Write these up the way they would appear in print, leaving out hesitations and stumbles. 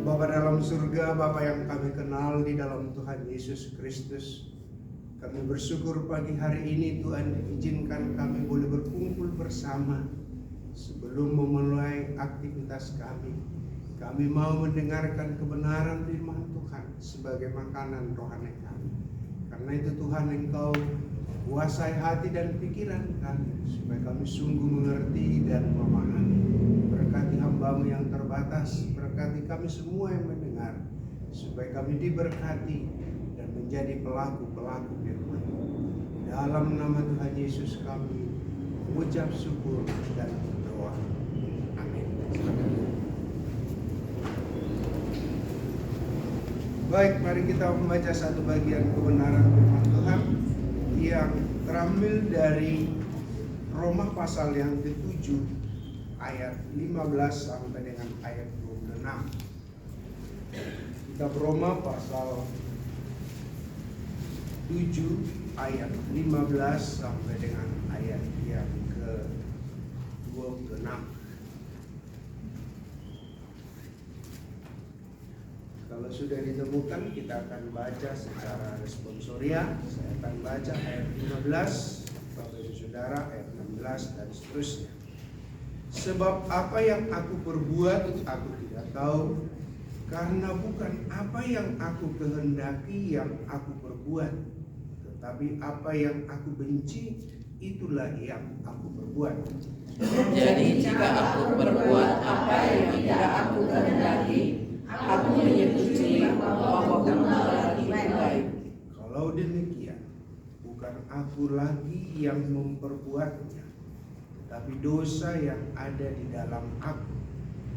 Bapa dalam surga, Bapa yang kami kenal di dalam Tuhan Yesus Kristus, kami bersyukur pagi hari ini Tuhan izinkan kami boleh berkumpul bersama. Sebelum memulai aktivitas kami mau mendengarkan kebenaran firman Tuhan sebagai makanan rohani kami. Karena itu Tuhan, Engkau kuasai hati dan pikiran kami supaya kami sungguh mengerti dan memahami. Berkati hamba-Mu yang terbatas, berkati kami semua yang mendengar, supaya kami diberkati dan menjadi pelaku-pelaku firman. Dalam nama Tuhan Yesus kami mengucap syukur dan berdoa. Amin. Baik, mari kita membaca satu bagian kebenaran firman Tuhan yang terambil dari Roma pasal yang ke-7 ayat 15 sampai dengan ayat 26. Kitab Roma pasal 7 ayat 15 sampai dengan ayat yang ke-26. Kalau sudah ditemukan, kita akan baca secara responsoria. Saya akan baca ayat 15, Bapak Ibu Saudara, ayat 16 dan seterusnya. Sebab apa yang aku perbuat aku tidak tahu, karena bukan apa yang aku kehendaki yang aku perbuat, tetapi apa yang aku benci itulah yang aku perbuat. Jadi jika aku berbuat apa yang tidak aku kehendaki, aku menyetujui bahwa hukum Allah itu baik. Kalau demikian, bukan aku lagi yang memperbuatnya, tetapi dosa yang ada di dalam aku.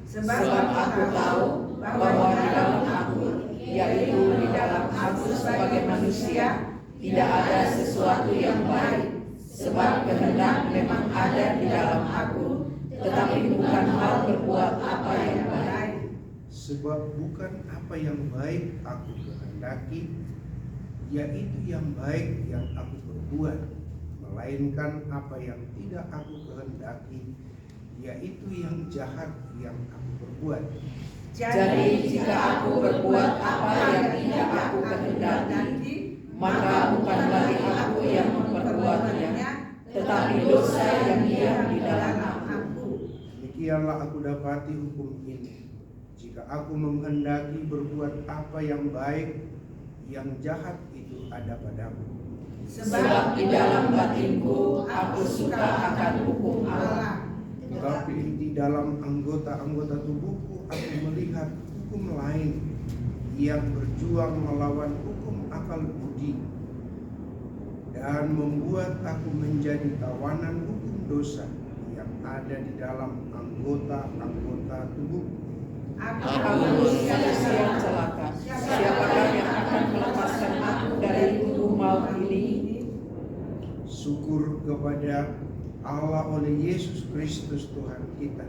Sebab aku tahu bahwa di dalam aku, yaitu di dalam aku sebagai manusia, tidak ada sesuatu yang baik. Sebab kehendak memang ada di dalam aku, tetapi bukan hal berbuat apa yang baik. Sebab bukan apa yang baik aku kehendaki, yaitu yang baik yang aku perbuat, melainkan apa yang tidak aku kehendaki, yaitu yang jahat yang aku perbuat. Jadi jika aku berbuat apa yang tidak aku kehendaki, maka bukan lagi aku yang memperbuatnya, tetapi dosa yang diam di dalam aku. Demikianlah aku dapati hukum ini: jika aku menghendaki berbuat apa yang baik, yang jahat itu ada padaku. Sebab di dalam batinku aku suka akan hukum Allah, Tetapi di dalam anggota-anggota tubuhku aku melihat hukum lain yang berjuang melawan hukum akal budi dan membuat aku menjadi tawanan hukum dosa yang ada di dalam anggota-anggota tubuhku. aku manusia yang celaka. Siapakah yang akan melepaskan aku dari tubuh maut ini? Syukur kepada Allah oleh Yesus Kristus Tuhan kita.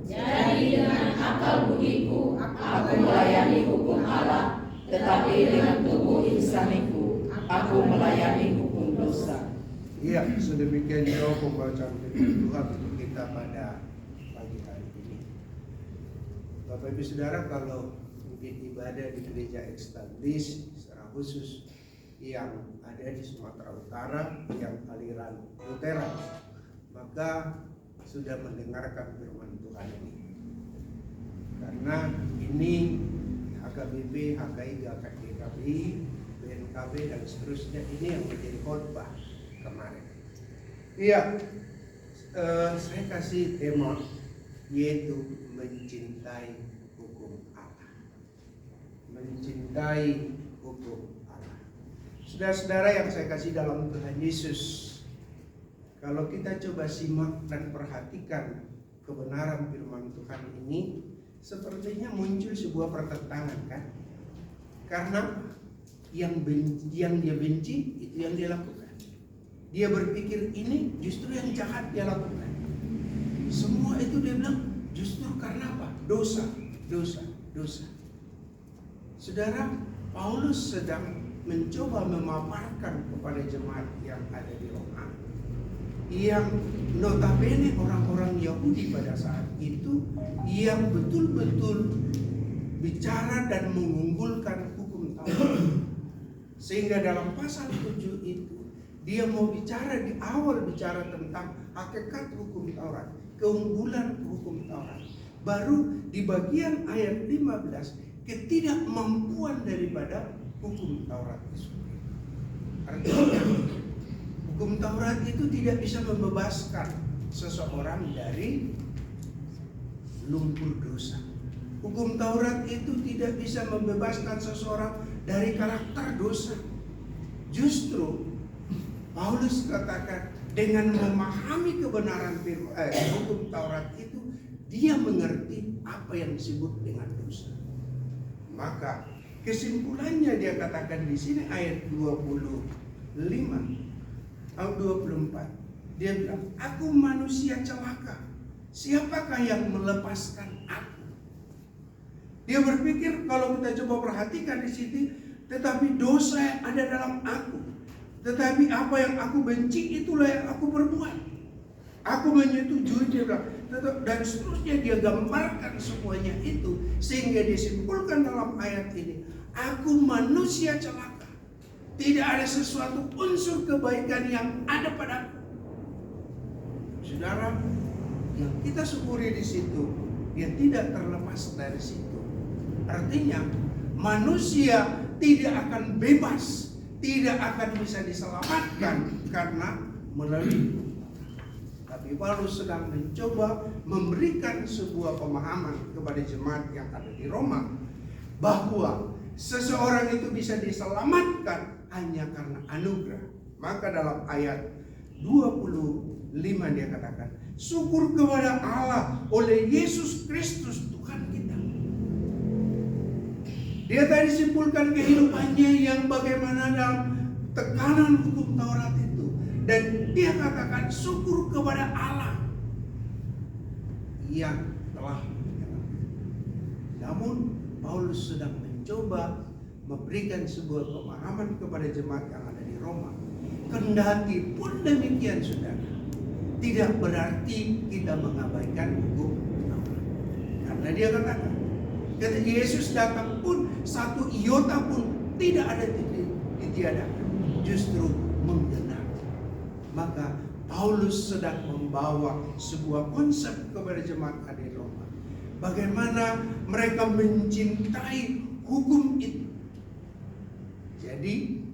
Jadi dengan akal budiku aku melayani hukum Allah, tetapi dengan tubuh insaniku aku melayani hukum dosa. Iya, sedemikian jauh pembacaan firman Tuhan untuk kita pada pagi hari ini. Bapak Ibu Saudara, kalau mungkin ibadah di gereja Ekstadis secara khusus yang ada di Sumatera Utara, yang aliran Lutheran, maka sudah mendengarkan firman Tuhan ini. Karena ini HKBP, HKI, GKI, BNKB dan seterusnya, ini yang menjadi khotbah kemarin. Iya, saya kasih tema yaitu mencintai hukum Allah. Mencintai hukum Allah. Saudara-saudara yang saya kasih dalam Tuhan Yesus, kalau kita coba simak dan perhatikan kebenaran firman Tuhan ini, sepertinya muncul sebuah pertentangan, kan? Karena yang dia benci itu yang dia lakukan. Dia berpikir ini justru yang jahat dia lakukan. Semua itu dia bilang justru karena apa? Dosa, dosa, dosa. Saudara, Paulus sedang mencoba memaparkan kepada jemaat yang ada di Roma yang notabene orang-orang Yahudi pada saat itu yang betul-betul bicara dan mengunggulkan hukum Taurat. Sehingga dalam pasal 7 itu dia mau bicara di awal bicara tentang hakikat hukum Taurat, keunggulan hukum Taurat. Baru di bagian ayat 15 ketidakmampuan daripada hukum Taurat itu. Artinya hukum Taurat itu tidak bisa membebaskan seseorang dari lumpur dosa. Hukum Taurat itu tidak bisa membebaskan seseorang dari karakter dosa. Justru Paulus katakan dengan memahami kebenaran hukum Taurat itu, dia mengerti apa yang disebut dengan dosa. Maka kesimpulannya dia katakan di sini ayat 25 atau 24. Dia bilang, aku manusia celaka. Siapakah yang melepaskan aku? Dia berpikir kalau kita coba perhatikan di sini, tetapi dosa yang ada dalam aku, tetapi apa yang aku benci itulah yang aku perbuat. Aku menyetujui, dia bilang, dan seterusnya dia gambarkan semuanya itu sehingga disimpulkan dalam ayat ini, aku manusia celaka. Tidak ada sesuatu unsur kebaikan yang ada padaku. Saudara, yang kita syukuri di situ, dia tidak terlepas dari situ. Artinya manusia tidak akan bebas, tidak akan bisa diselamatkan karena melalui. Tapi Paulus sedang mencoba memberikan sebuah pemahaman kepada jemaat yang ada di Roma bahwa seseorang itu bisa diselamatkan hanya karena anugerah. Maka dalam ayat 25 dia katakan, syukur kepada Allah oleh Yesus Kristus Tuhan kita. Dia tadi simpulkan kehidupannya yang bagaimana dalam tekanan hukum Taurat itu. Dan dia katakan syukur kepada Allah yang telah menyelamatkan. Namun Paulus sedang mencoba memberikan sebuah pemahaman kepada jemaat yang ada di Roma. Kendati pun demikian, saudara, tidak berarti kita mengabaikan hukum Taurat. Karena dia katakan, ketika Yesus datang pun satu iota pun tidak ada ditiadakan, justru menggenapi. Maka Paulus sedang membawa sebuah konsep kepada jemaat ada di Roma. Bagaimana mereka mencintai hukum itu. Jadi,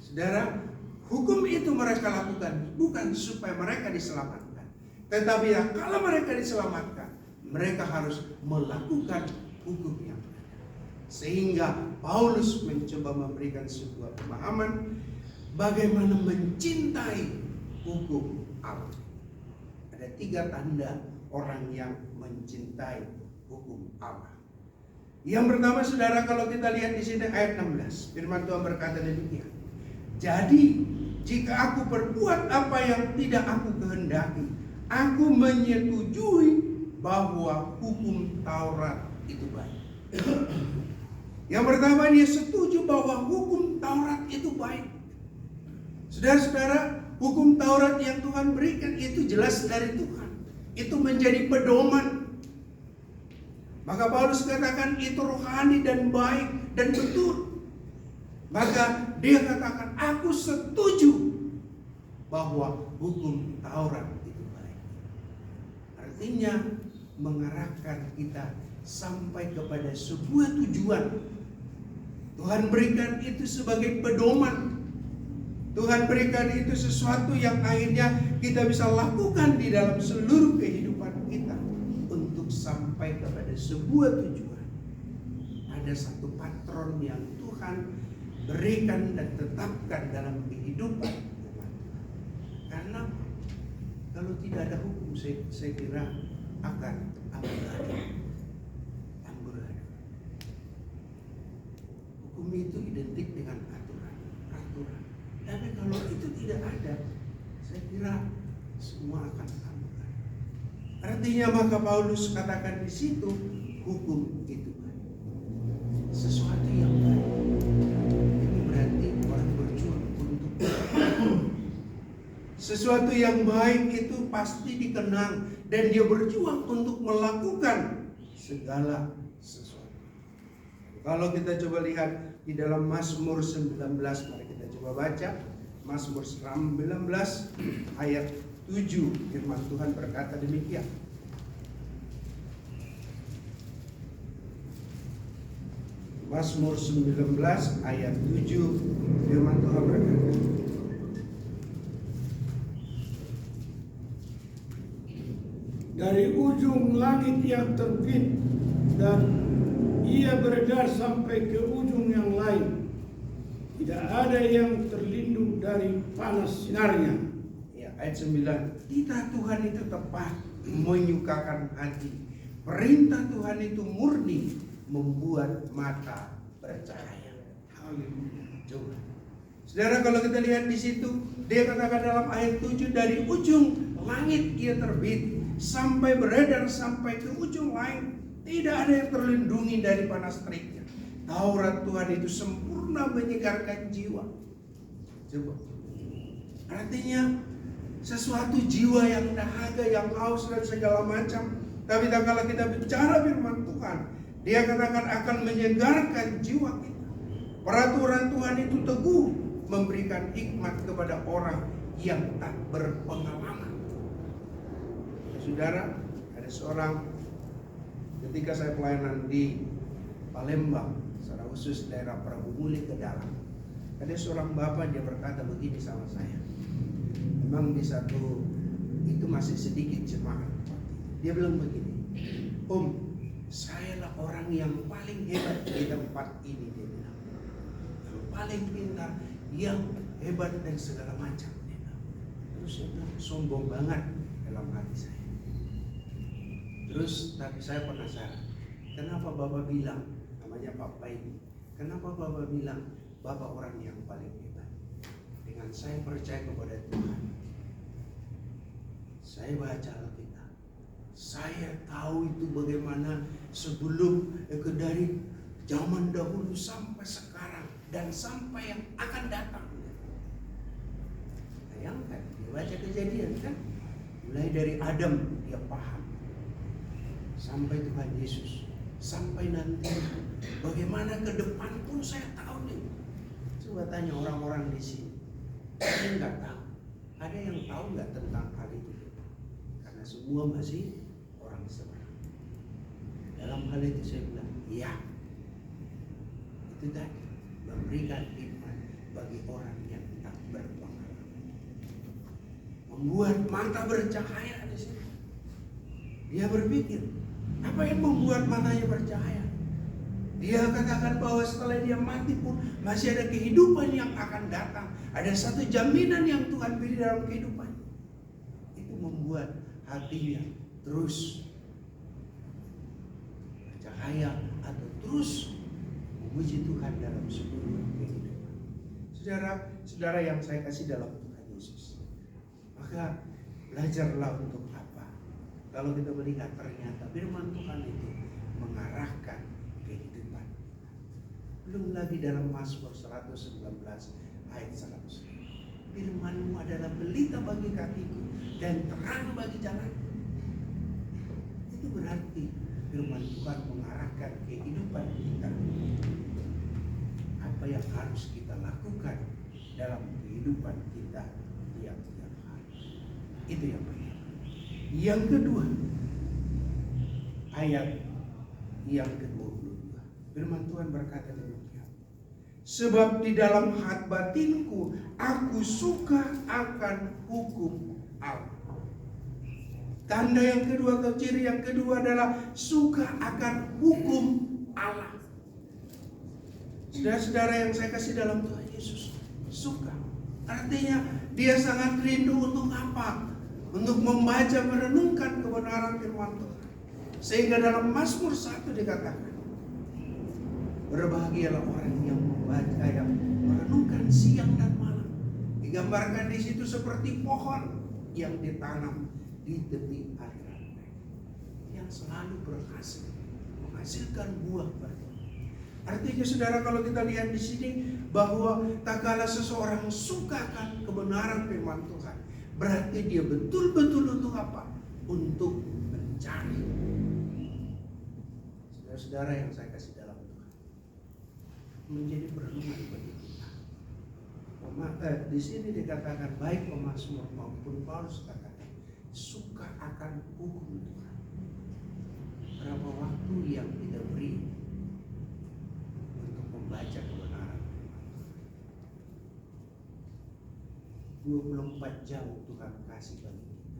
saudara, hukum itu mereka lakukan bukan supaya mereka diselamatkan, tetapi ya kalau mereka diselamatkan, mereka harus melakukan hukum yang ada. Sehingga Paulus mencoba memberikan sebuah pemahaman bagaimana mencintai hukum Allah. Ada 3 tanda orang yang mencintai hukum Allah. Yang pertama, saudara, kalau kita lihat di sini ayat 16, firman Tuhan berkata demikian. Jadi, jika aku berbuat apa yang tidak aku kehendaki, aku menyetujui bahwa hukum Taurat itu baik. Yang pertama, dia setuju bahwa hukum Taurat itu baik. Saudara-saudara, hukum Taurat yang Tuhan berikan itu jelas dari Tuhan. Itu menjadi pedoman. Maka Paulus katakan itu rohani dan baik dan betul. Maka dia katakan, aku setuju bahwa hukum Taurat itu baik. Artinya mengarahkan kita sampai kepada sebuah tujuan. Tuhan berikan itu sebagai pedoman. Tuhan berikan itu sesuatu yang akhirnya kita bisa lakukan di dalam seluruh kehidupan kita untuk sampai kepada sebuah tujuan. Ada satu patron yang Tuhan berikan dan tetapkan dalam kehidupan umat. Karena kalau tidak ada hukum, saya kira akan amburadul. Hukum itu identik dengan aturan. Tapi kalau itu tidak ada, saya kira semua akan amburadul. Artinya maka Paulus katakan di situ, hukum itu baik. Sesuatu yang baik. Itu berarti orang berjuang untuk Sesuatu yang baik itu pasti dikenang dan dia berjuang untuk melakukan segala sesuatu. Kalau kita coba lihat di dalam Mazmur 19, mari kita coba baca Mazmur 19 ayat 7, firman Tuhan berkata demikian. Mazmur 19 ayat 7, firman Tuhan berkata, dari ujung langit yang terbit dan ia beredar sampai ke ujung yang lain. Tidak ada yang terlindung dari panas sinarnya. ya, ayat 9, titah Tuhan itu tepat, menyukakan hati. Perintah Tuhan itu murni, membuat mata bercahaya. Haleluya. Coba. Saudara, kalau kita lihat di situ, dia katakan dalam ayat 7, dari ujung langit ia terbit sampai beredar sampai ke ujung lain, tidak ada yang terlindungi dari panas teriknya. Taurat Tuhan itu sempurna menyegarkan jiwa. Coba. Artinya sesuatu jiwa yang dahaga, yang haus dan segala macam. Tapi kalau kita bicara firman Tuhan, dia katakan akan menyegarkan jiwa kita. Peraturan Tuhan itu teguh, memberikan hikmat kepada orang yang tak berpengalaman. Saudara, ada seorang, ketika saya pelayanan di Palembang, secara khusus daerah Prabu Muli ke dalam, ada seorang bapak, dia berkata begini sama saya. Memang di satu itu masih sedikit jemaat. Dia bilang begini, Om, saya lah orang yang paling hebat di tempat ini, dia bilang. Yang paling pintar, yang hebat dan segala macam, dia bilang. Terus saya bilang, sombong banget dalam hati saya. Terus tapi saya penasaran, kenapa Bapak bilang, namanya Bapak ini, kenapa Bapak bilang Bapak orang yang paling hebat? Dengan saya percaya kepada Tuhan, saya baca Alkitab, saya tahu itu bagaimana sebelum dari zaman dahulu sampai sekarang dan sampai yang akan datang. Bayangkan, dia baca Kejadian kan, mulai dari Adam dia paham, sampai Tuhan Yesus, sampai nanti bagaimana ke depan pun saya tahu nih. Coba tanya orang-orang di sini, saya nggak tahu. Ada yang tahu nggak tentang hal itu? Karena semua masih orang seberang. Dalam hal itu saya bilang, ya, itu tadi memberikan hikmat bagi orang yang tak berpengalaman, membuat mata bercahaya di sini. Dia berpikir, apa yang membuat matanya bercahaya? Dia katakan bahwa setelah dia mati pun masih ada kehidupan yang akan datang. Ada satu jaminan yang Tuhan beri dalam kehidupannya. Itu membuat hatinya terus bercahaya atau terus memuji Tuhan dalam seluruh kehidupan. Saudara yang saya kasih dalam Tuhan Yesus, maka belajarlah untuk apa? Kalau kita melihat ternyata firman Tuhan itu mengarahkan kehidupan. Belum lagi dalam Mazmur 119 ayat 100. Firman-Mu adalah pelita bagi kakiku dan terang bagi jalan. Itu berarti firman Tuhan mengarahkan kehidupan kita. Apa yang harus kita lakukan dalam kehidupan kita tiap-tiap hari. Itu yang pertama. Yang kedua, ayat yang ke-22. Firman Tuhan berkata demikian. Sebab di dalam hati batinku aku suka akan hukum Allah. Tanda yang kedua atau ciri yang kedua adalah suka akan hukum Allah. Saudara-saudara yang saya kasih dalam Tuhan Yesus, suka. Artinya dia sangat rindu untuk apa? Untuk membaca, merenungkan kebenaran firman Tuhan. Sehingga dalam Mazmur 1 dikatakan, berbahagialah orang yang membaca, yang merenungkan siang dan malam. Digambarkan di situ seperti pohon yang ditanam di tepi aliran air, yang selalu berhasil menghasilkan buah berbuah. Artinya saudara, kalau kita lihat di sini bahwa tak kala seseorang sukakan kebenaran firman Tuhan, berarti dia betul-betul untuk apa? Untuk mencari. Saudara-saudara yang saya kasih dalam Tuhan, menjadi perlindungan bagi kita. Di sini dikatakan baik pemazmur maupun Paulus katakan suka akan hukum Tuhan. Berapa waktu yang kita beri untuk membaca kebenaran? 24 jam Tuhan kasih bagi kita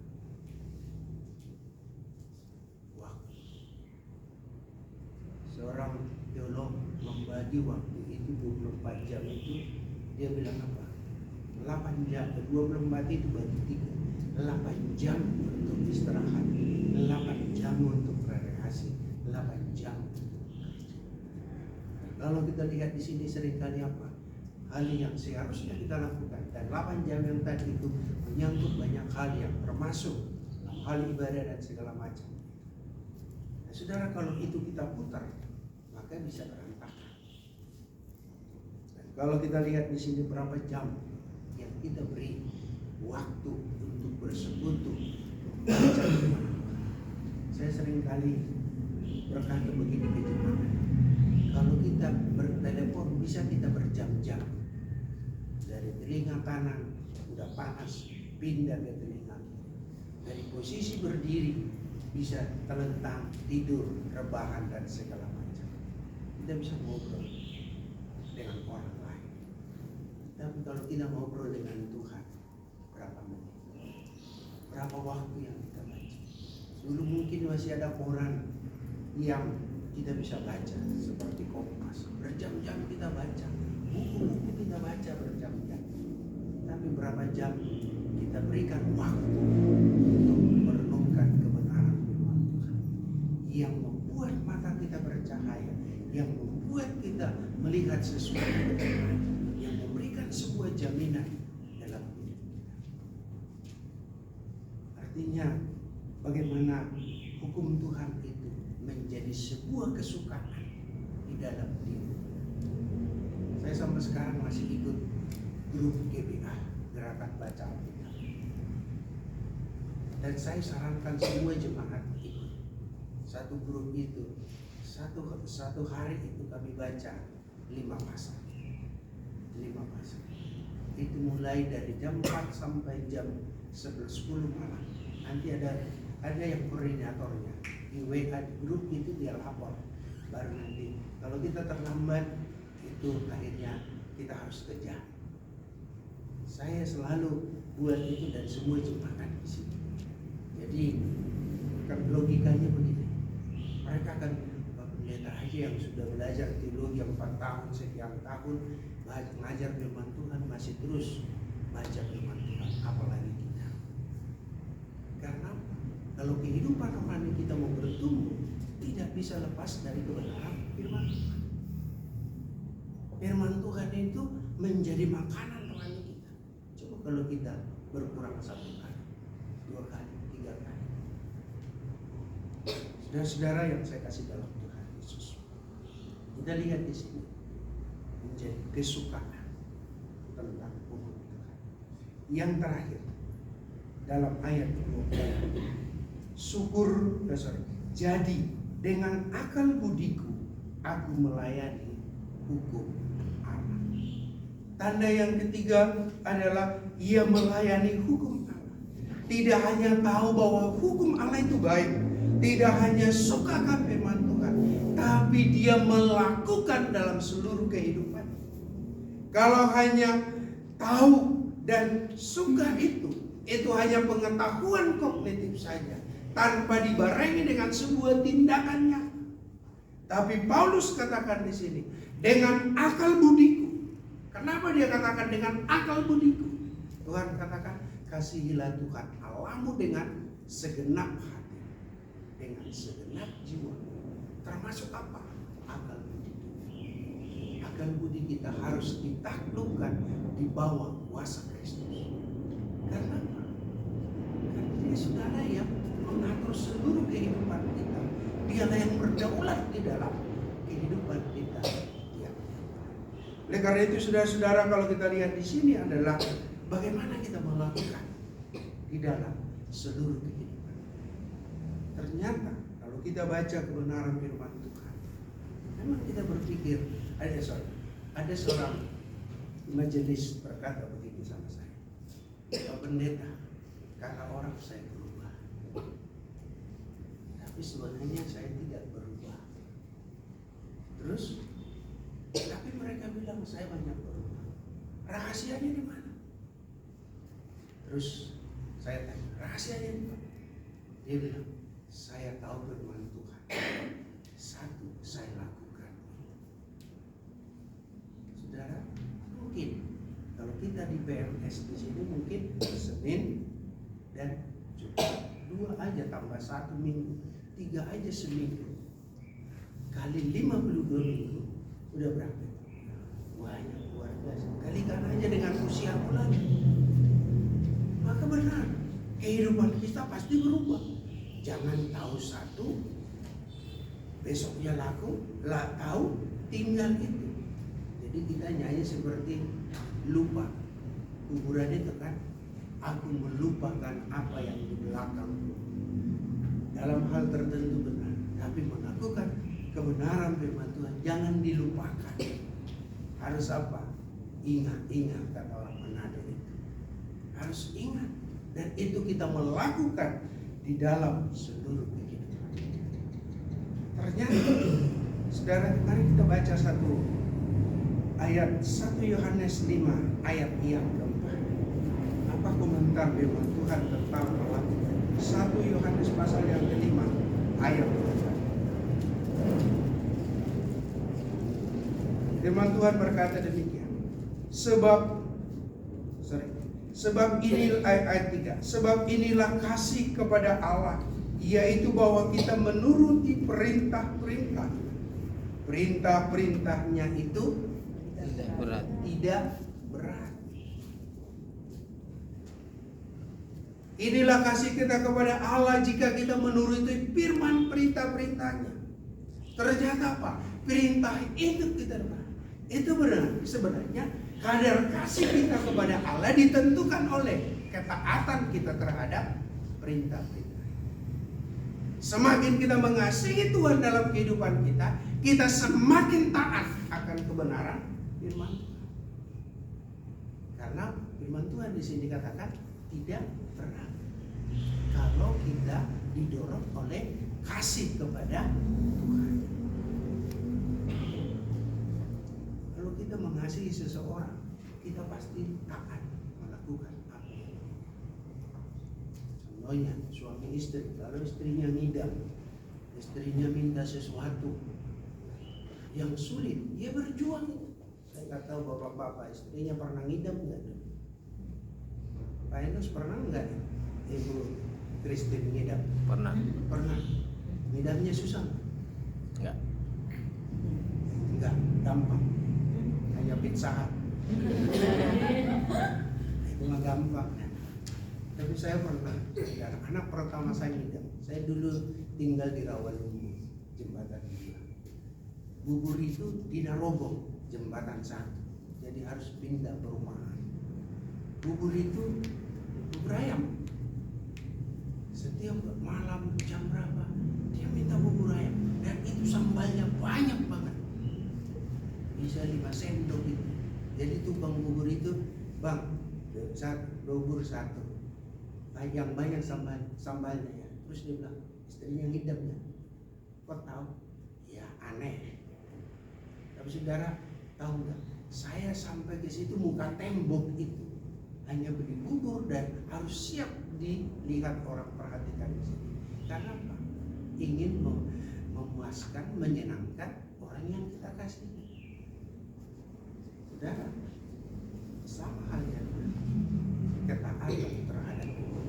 waktu. Seorang teolog membagi waktu itu 24 jam itu, dia bilang apa? 8 jam, 24 itu bagi 3. 8 jam untuk istirahat, 8 jam untuk rekreasi, 8 jam untuk kerja. Kalau kita lihat di sini seringkali apa? Hal yang seharusnya kita lakukan, dan 8 jam yang tadi itu menyangkut banyak hal yang termasuk hal ibadah dan segala macam. Nah, saudara, kalau itu kita putar, maka bisa berantakan. Dan kalau kita lihat di sini berapa jam yang kita beri waktu untuk bersekutu, membaca firman Tuhan. Saya seringkali berkata begini ke jemaat, kalau kita bertelepon bisa kita berjam-jam. Dari telinga kanan udah panas, pindah ke telinga kiri. Dari posisi berdiri bisa telentang, tidur, rebahan dan segala macam. Kita bisa ngobrol dengan orang lain. Tapi kalau kita ngobrol dengan Tuhan, berapa menit? Berapa waktu yang kita baca? Dulu mungkin masih ada koran yang kita bisa baca seperti Kompas, berjam-jam kita baca, buku-buku kita baca berjam-jam. Tapi berapa jam kita berikan waktu untuk merenungkan kebenaran firman Tuhan yang membuat mata kita bercahaya, yang membuat kita melihat sesuatu yang memberikan sebuah jaminan dalam hidup kita. Artinya bagaimana hukum Tuhan itu menjadi sebuah kesukaan di dalam diri. Saya sampai sekarang masih ikut grup GBA, Gerakan Baca Alkitab. Dan saya sarankan semua jemaat ikut. Satu grup itu, satu hari itu kami baca 5 pasal. 5 pasal. Itu mulai dari jam 4 sampai jam 10 malam. Nanti ada yang koordinatornya. Di WA grup itu dia lapor. Baru nanti kalau kita terlambat itu akhirnya kita harus kejar. Saya selalu buat itu dan semua jemaat di sini. Jadi kan logikanya begini. Mereka kan pendeta aja yang sudah belajar teologi 4 tahun, sekian tahun, mengajar firman Tuhan masih terus baca firman Tuhan, apalagi kita. Karena kalau kehidupan rohani kita mau bertumbuh, tidak bisa lepas dari kebenaran firman Tuhan. Firman Tuhan itu menjadi makanan rohani kita. Coba kalau kita berkurang 1 kali, 2 kali, 3 kali. Saudara-saudara yang saya kasih dalam Tuhan Yesus, kita lihat di sini menjadi kesukaan tentang hukum Tuhan. Yang terakhir dalam ayat 20, syukur jadi dengan akal budiku aku melayani hukum Allah. Tanda yang ketiga adalah ia melayani hukum Allah. Tidak hanya tahu bahwa hukum Allah itu baik, tidak hanya suka akan firman Tuhan, tapi dia melakukan dalam seluruh kehidupan. Kalau hanya tahu dan suka itu hanya pengetahuan kognitif saja, tanpa dibarengi dengan sebuah tindakannya. Tapi Paulus katakan di sini dengan akal budiku. Kenapa dia katakan dengan akal budiku? Tuhan katakan kasihilah Tuhan Allahmu dengan segenap hati, dengan segenap jiwa. Termasuk apa? Akal budi. Akal budi kita harus ditaklukkan di bawah kuasa Kristus. Karena apa? Karena dia saudara yang mengatur seluruh kehidupan kita. Dialah yang berdaulat di dalam kehidupan kita. Ya. Oleh karena itu saudara-saudara, kalau kita lihat di sini adalah bagaimana kita melakukan di dalam seluruh kehidupan. Ternyata kalau kita baca kebenaran firman Tuhan, memang kita berpikir, ada seorang majelis berkata begitu sama saya, Pak Pendeta, kata orang saya berubah, tapi sebenarnya saya tidak berubah. Terus, tapi mereka bilang saya banyak berubah. Rahasianya di mana? Terus saya tanya, rahasianya di mana? Dia bilang, saya tahu firman Tuhan. Satu, saya lakukan. Saudara, mungkin kalau kita di PMS di sini mungkin Senin dan Jumat, 2 aja tambah 1 minggu, 3 aja seminggu, kali 52 minggu, udah berapa? Banyak, luar biasa. Kalikan aja dengan usia lagi. Maka benar, kehidupan kita pasti berubah. Jangan tahu satu, besoknya tahu, tinggal itu. Jadi kita nyanyi seperti lupa. Kuburan itu kan, aku melupakan apa yang di belakangku. Dalam hal tertentu benar, tapi melakukan kebenaran firman Tuhan jangan dilupakan. Harus apa? Ingat kata orang Manado itu. Harus ingat, dan itu kita melakukan di dalam seluruh kehidupan. Ternyata, saudara, mari kita baca satu ayat 1 Yohanes 5 ayat yang keempat. Apa komentar firman Tuhan tentang melakukan? 1 Yohanes pasal yang kelima ayat keempat. Firman Tuhan berkata demikian. Sebab ini ayat 3. Sebab inilah kasih kepada Allah, yaitu bahwa kita menuruti perintah-perintah. Perintah-perintahnya itu tidak berat. Inilah kasih kita kepada Allah jika kita menuruti firman perintah-perintahnya. Ternyata apa? Perintah itu kita berat. Itu benar. Sebenarnya kadar kasih kita kepada Allah ditentukan oleh ketaatan kita terhadap perintah-perintah. Semakin kita mengasihi Tuhan dalam kehidupan kita, kita semakin taat akan kebenaran firman Tuhan. Karena firman Tuhan di sini dikatakan tidak berat. Kalau kita didorong oleh kasih kepada Tuhan. Kalau kita mengasihi seseorang, kita pasti taat melakukan apa yang dia. Contohnya suami istri, kalau istrinya ngidam, istrinya minta sesuatu yang sulit, dia berjuang. Saya nggak tahu bapak-bapak istrinya pernah ngidam nggak? Pak Enos pernah nggak? Ibu Christine ngidam? Pernah. Pernah. Ngidamnya susah? Enggak, gampang. Hanya Pizza Hut. Itu mah gampang. Tapi saya pernah, dan anak pertama saya ngidam. Saya dulu tinggal di Rawalumbu, jembatan 2. Bubur itu tidak roboh, jembatan 1. Jadi harus pindah perumahan. Bubur itu bubur ayam. Setiap malam jam berapa dia minta bubur ayam, dan itu sambalnya banyak banget, bisa 5 sendok itu. Jadi tukang bubur itu, bang, bubur 1, yang banyak sambalnya ya. Terus dia bilang, istrinya ngidamnya, kok tahu? Ya aneh. Tapi saudara tahu nggak? Saya sampai ke situ muka tembok itu hanya beli bubur dan harus siap dilihat orang, perhatikan di sini. Karena apa? Ingin memuaskan, menyenangkan orang yang kita kasih. Saudara, sama halnya ketaatan terhadap Tuhan.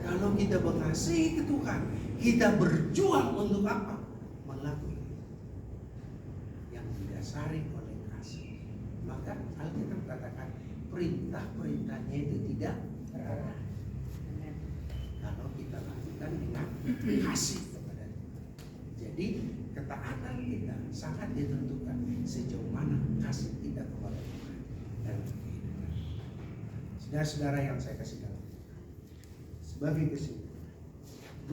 Kalau kita mengasihi ke Tuhan, kita berjuang untuk apa? Melakukan yang didasari oleh kasih. Maka Alkitab katakan perintah-perintahnya itu tidak berat. Kalau kita lakukan dengan kasih kepada Tuhan. Jadi ketaatan kita sangat ditentukan sejauh mana kasih kita kepada Tuhan dalam kehidupan. Saudara-saudara yang saya kasih dalam, Sebagai kesimpulan,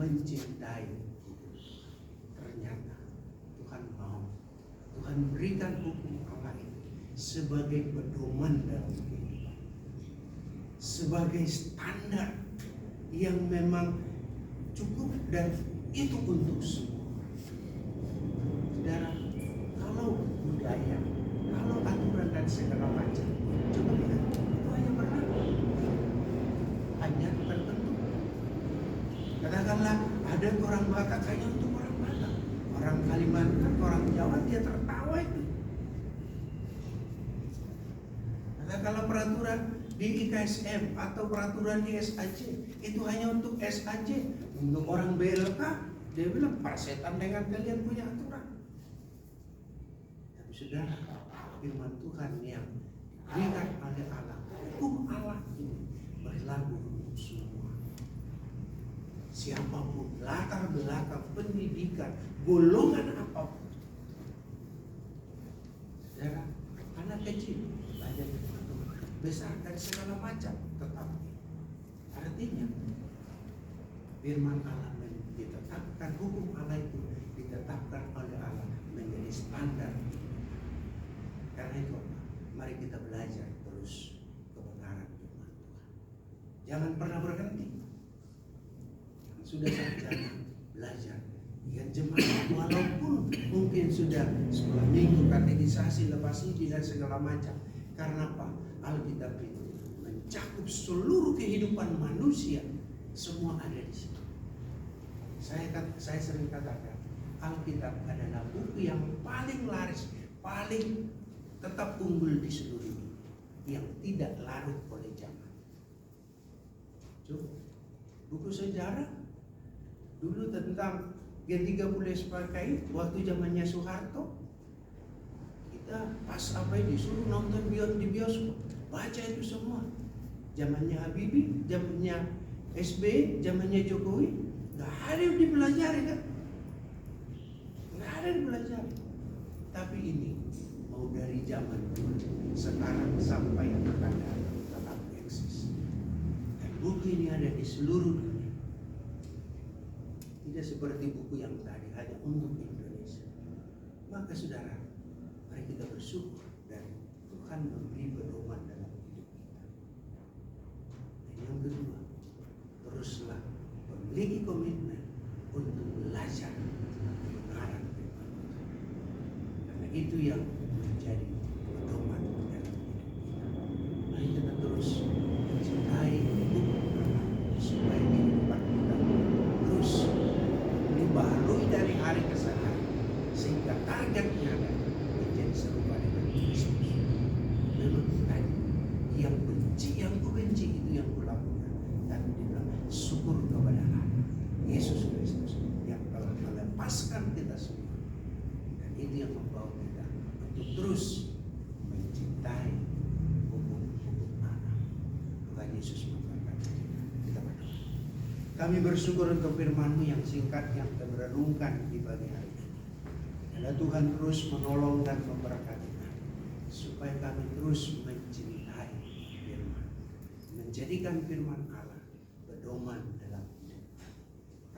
mencintai hidup. Ternyata Tuhan mau, Tuhan berikan hukum Allah itu sebagai pedoman dalam kehidupan, sebagai standar yang memang cukup dan itu untuk semua. Saudara, kalau budaya, kalau aturan dan segala macam, coba lihat, itu hanya berlaku, hanya tertentu. Katakanlah ada orang Batak hanya untuk orang Batak, orang Kalimantan, orang Jawa dia tertawa itu. Katakanlah peraturan di IKSM atau peraturan di SAJ itu hanya untuk SAJ, untuk orang BLK dia bilang persetan dengan kalian punya aturan. Tapi saudara, firman Tuhan yang diberikan oleh Allah, hukum Allah ini berlaku untuk semua. Siapapun, latar belakang pendidikan, golongan apapun. Saudara, anak kecil belajar besar dan segala macam, tetapi artinya firman Allah ditetapkan, hukum Allah itu ditetapkan oleh Allah menjadi standar. Karena itu mari kita belajar terus kebenaran firman Tuhan. Jangan pernah berhenti. Sudah saatnya belajar. Yang jemaat walaupun mungkin sudah 10 minggu katekisasi lepas ini dan segala macam. Karena apa? Alkitab itu mencakup seluruh kehidupan manusia. Semua ada di situ. Saya sering katakan, Alkitab adalah buku yang paling laris, paling tetap unggul di seluruh dunia, yang tidak larut oleh zaman. Coba, buku sejarah dulu tentang G30 SPKI waktu zamannya Soeharto, kita pas disuruh nonton di bioskop, baca itu semua. Zamannya Habibie, zamannya SBY, zamannya Jokowi, nggak ada yang dipelajari kan? Nggak ada yang dipelajari. Tapi ini mau dari zaman dulu sekarang sampai yang akan datang tetap eksis. Dan buku ini ada di seluruh dunia. Tidak seperti buku yang tadi hanya untuk Indonesia. Maka saudara, mari kita bersyukur dan Tuhan memberi pedoman dalam hidup kita. Dan yang kedua, teruslah memiliki komitmen untuk belajar kebenaran firman Tuhan. Karena itu yang menjadi pedoman dalam hidup kita. Mari kita terus mencintai hukum Allah supaya kehidupan kita terus dibaharui dari hari ke hari, sehingga targetnya adalah menjadi serupa dengan Kristus. Memang tadi yang kubenci itu yang kulakukan, tapi dibilang syukur kepada Allah Yesus Kristus yang telah melepaskan kita semua, dan itu yang membawa kita untuk terus mencintai hukum-hukum Allah. Tuhan Yesus memberkati kita berdoa. Kami bersyukur untuk firman-Mu yang singkat yang kita merenungkan di pagi hari ini. Karena Tuhan terus menolong dan memberkati kami, supaya kami terus mencintai firman, menjadikan firman Allah pedoman dalam hidup.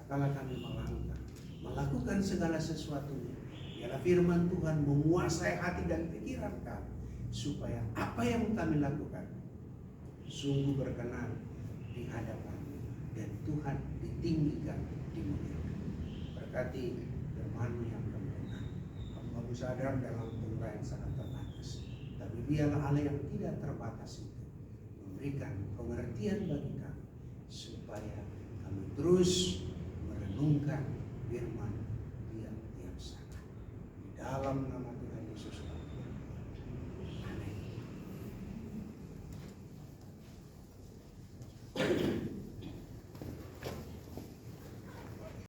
Kala kami melangkah, melakukan segala sesuatunya, biarlah firman Tuhan menguasai hati dan pikiran kami, supaya apa yang kami lakukan sungguh berkenan di hadapan dan Tuhan ditinggikan, dimuliakan. Berkati firman-Mu yang kebenaran. Hamba-Mu sadar dalam penguraian sangat terbatas, tapi biarlah Allah yang tidak terbatas itu memberikan pengertian bagi kami, supaya kami terus merenungkan firman tiap-tiap saat. Di dalam nama